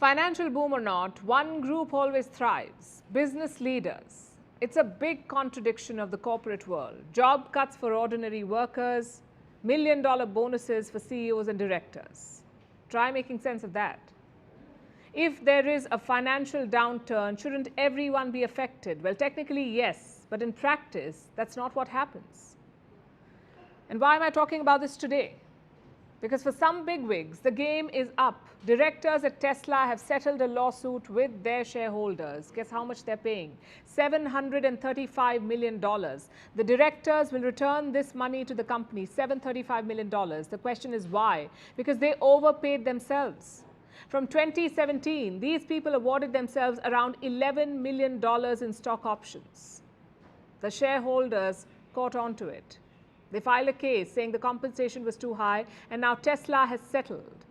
Financial boom or not, one group always thrives, business leaders. It's a big contradiction of the corporate world. Job cuts for ordinary workers, million-dollar bonuses for CEOs and directors. Try making sense of that. If there is a financial downturn, shouldn't everyone be affected? Well, technically, yes, but in practice, that's not what happens. And why am I talking about this today? Because for some bigwigs, the game is up. Directors at Tesla have settled a lawsuit with their shareholders. Guess how much they're paying? $735 million. The directors will return this money to the company, $735 million. The question is why? Because they overpaid themselves. From 2017, these people awarded themselves around $11 million in stock options. The shareholders caught on to it. They filed a case saying the compensation was too high, and now Tesla has settled.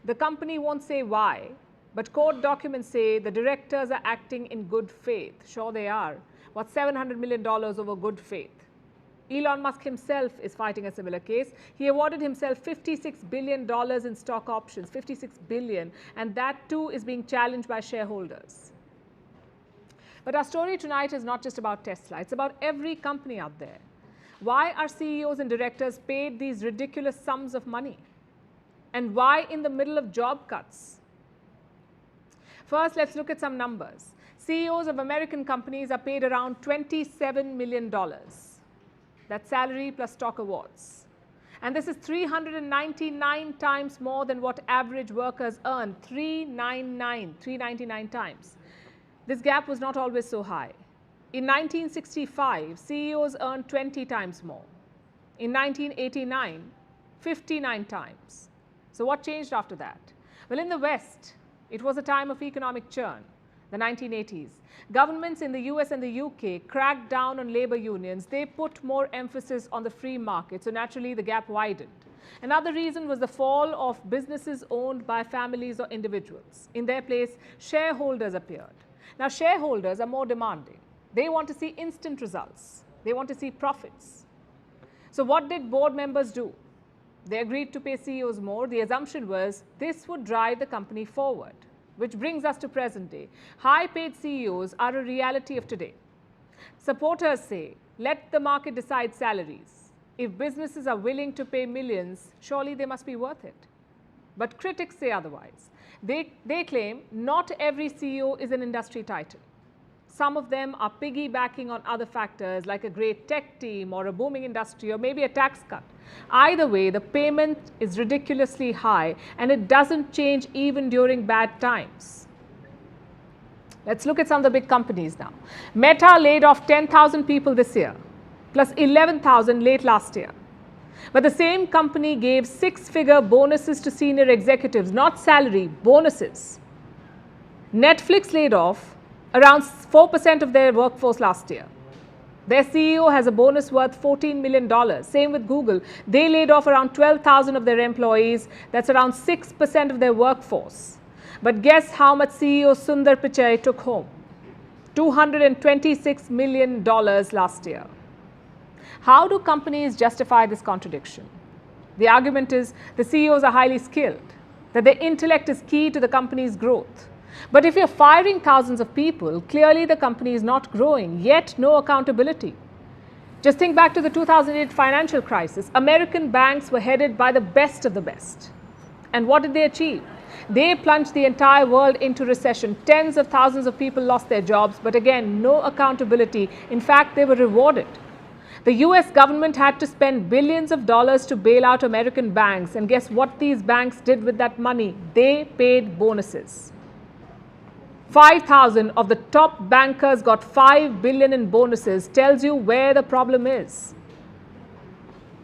The company won't say why, but court documents say the directors are acting in good faith. Sure they are. What's $700 million over good faith? Elon Musk himself is fighting a similar case. He awarded himself $56 billion in stock options, $56 billion, and that too is being challenged by shareholders. But our story tonight is not just about Tesla. It's about every company out there. Why are CEOs and directors paid these ridiculous sums of money? And why in the middle of job cuts? First, let's look at some numbers. CEOs of American companies are paid around $27 million. That's salary plus stock awards. And this is 399 times more than what average workers earn. 399 times. This gap was not always so high. In 1965, CEOs earned 20 times more. In 1989, 59 times. So what changed after that? Well, in the West, it was a time of economic churn, the 1980s. Governments in the US and the UK cracked down on labor unions. They put more emphasis on the free market, so naturally the gap widened. Another reason was the fall of businesses owned by families or individuals. In their place, shareholders appeared. Now, shareholders are more demanding. They want to see instant results. They want to see profits. So what did board members do? They agreed to pay CEOs more. The assumption was this would drive the company forward, which brings us to present day. High-paid CEOs are a reality of today. Supporters say, let the market decide salaries. If businesses are willing to pay millions, surely they must be worth it. But critics say otherwise. They claim not every CEO is an industry titan. Some of them are piggybacking on other factors like a great tech team or a booming industry or maybe a tax cut. Either way, the payment is ridiculously high and it doesn't change even during bad times. Let's look at some of the big companies now. Meta laid off 10,000 people this year, plus 11,000 late last year. But the same company gave six-figure bonuses to senior executives, not salary, bonuses. Netflix laid off around 4% of their workforce last year. Their CEO has a bonus worth $14 million. Same with Google. They laid off around 12,000 of their employees. That's around 6% of their workforce. But guess how much CEO Sundar Pichai took home? $226 million last year. How do companies justify this contradiction? The argument is the CEOs are highly skilled, that their intellect is key to the company's growth. But if you're firing thousands of people, clearly the company is not growing, yet no accountability. Just think back to the 2008 financial crisis. American banks were headed by the best of the best. And what did they achieve? They plunged the entire world into recession. Tens of thousands of people lost their jobs, but again, no accountability. In fact, they were rewarded. The US government had to spend billions of dollars to bail out American banks. And guess what these banks did with that money? They paid bonuses. 5,000 of the top bankers got $5 billion in bonuses. Tells you where the problem is.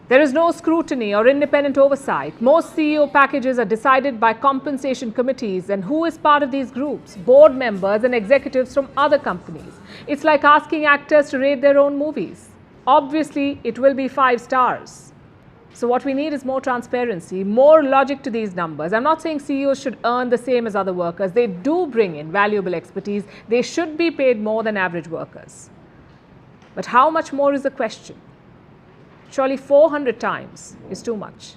There is no scrutiny or independent oversight. Most CEO packages are decided by compensation committees. And who is part of these groups? Board members and executives from other companies. It's like asking actors to rate their own movies. Obviously, it will be 5 stars. So what we need is more transparency, more logic to these numbers. I'm not saying CEOs should earn the same as other workers. They do bring in valuable expertise. They should be paid more than average workers. But how much more is the question? Surely 400 times is too much.